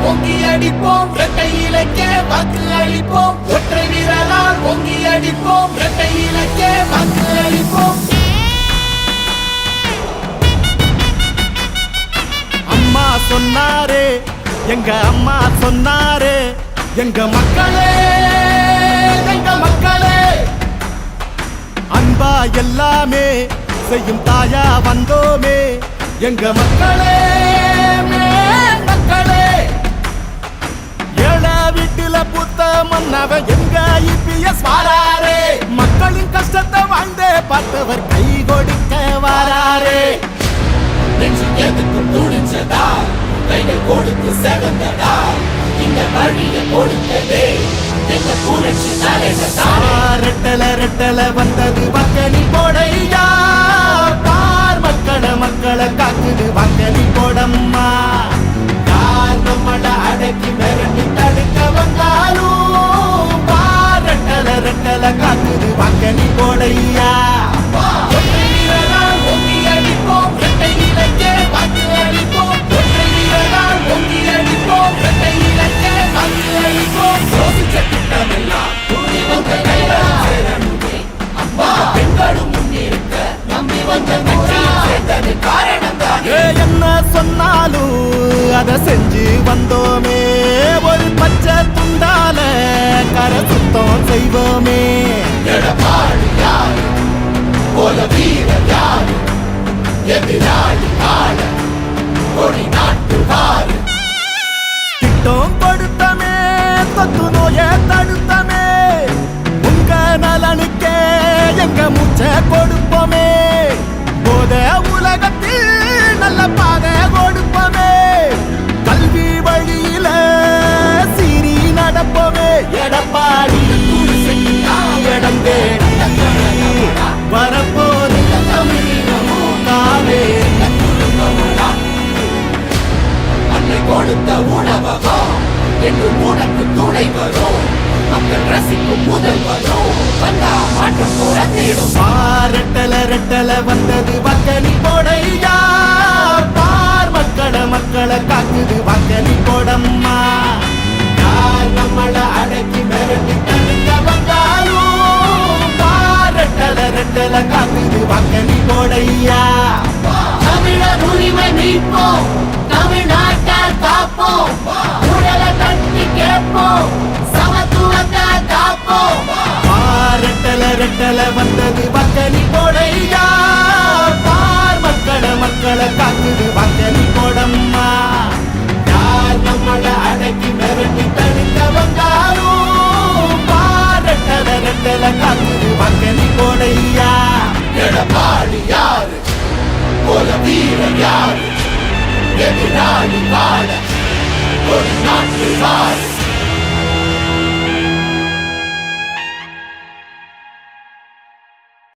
பொங்கி அடிப்போம் இரட்டை இலக்கே வாக்கு அளிப்போம் ஒற்றை வீரலால் பொங்கி அடிப்போம் இரட்டை இலக்கே வாக்கு அளிப்போம். அம்மா சொன்னாரே எங்க அம்மா சொன்னாரே எங்க மக்களே எங்க மக்களே அன்பா எல்லாமே செய்யும் தாயா வந்தோமே எங்க மக்களே மக்களே ஏழ வீட்டுல புத்த மன்னவ எங்க இபிஎஸ் வாராரே மக்களின் கஷ்டத்தை வாழ்ந்தே பார்த்தவர் கை கொடுக்க வாராரே நெஞ்சு எதுக்கு துணிச்சதா கைகள் கொடுத்து செவந்ததா இந்த வழியை கொடுத்ததே எங்க புரட்சி தலைவர்தானே. ரெட்டல ரெட்டல வந்தது வக்கனி போடையா பார் மக்களை காக்குது வக்கனி போடம்மா யார் நம்மள அடக்கி மிரட்டி தடுக்க வந்தாலும் பார் ரெட்டல ரெட்டல காக்குது வக்கனி போடையா ஒற்றை வீரரால் பொங்கி அடிப்போம் இரட்டை இலக்கே வாக்கு அளிப்போம் ஒற்றை வீரரால் பொங்கி அடிப்போம் இரட்டை இலக்கே வாக்கு அளிப்போம். யோசிச்ச திட்டமெல்லாம் கூடி வந்த கைகளால் சேரணுமே அம்மா பெண்களும் முன்னிருக்க நம்பி வந்த வெற்றியில் சேர்ந்தது காரணம் தானே. என்ன சொன்னாலும் அத செஞ்சு வந்தோமே ஒரு பச்சை துண்டால கரை சுத்தம் செய்வோமே எடப்பாடி யாரு போல வீரர் யாரு எதிராளி ஆள கொடி நாட்டு வாரு திட்டம் கொடுத்தமே தொத்து நோய தடுத்தமே உங்க நலனுக்கே எங்க மூச்சை கொடுப்போமே போத உலகத்தில் நல்ல பாதை கொடுப்போமே கல்வி வழியில சீரி நடப்போமே எடப்பாடி இடம் தேடி வரப்போது காவே அன்னை கொடுத்த உணவகம் என்று உனக்கு துணை வரும் மக்கள் ரசிக்கும் முதல் வரும் வந்தா மாற்றம் புறத்திடும். ரெட்டல ரெட்டல வந்தது வக்கனி போடையா பார் மக்களை காக்குது வக்கனி போடம்மா யார் நம்மள அடக்கி மிரட்டி தடுக்க வந்தாலும் பார் ரெட்டல ரெட்டல காக்குது வக்கனி போடையா தமிழர் உரிமை மீட்போம் தமிழ்நாட்டால் காப்போம் ஊழலை தட்டி கேட்போம் சமத்துவத்தை காப்போம். ரெட்டல ரெட்டல வந்தது வக்கனி போடையா பார் மக்களை காக்குது வக்கனி போடம்மா யார் நம்மள அடக்கி மிரட்டி தடுக்க வந்தாலும் பார் ரெட்டல ரெட்டல காக்குது வக்கனி போடையா எடப்பாடி யாரு போல வீரர் யாரு எதிராளி வாழ ஒரு நாட்டு வாழ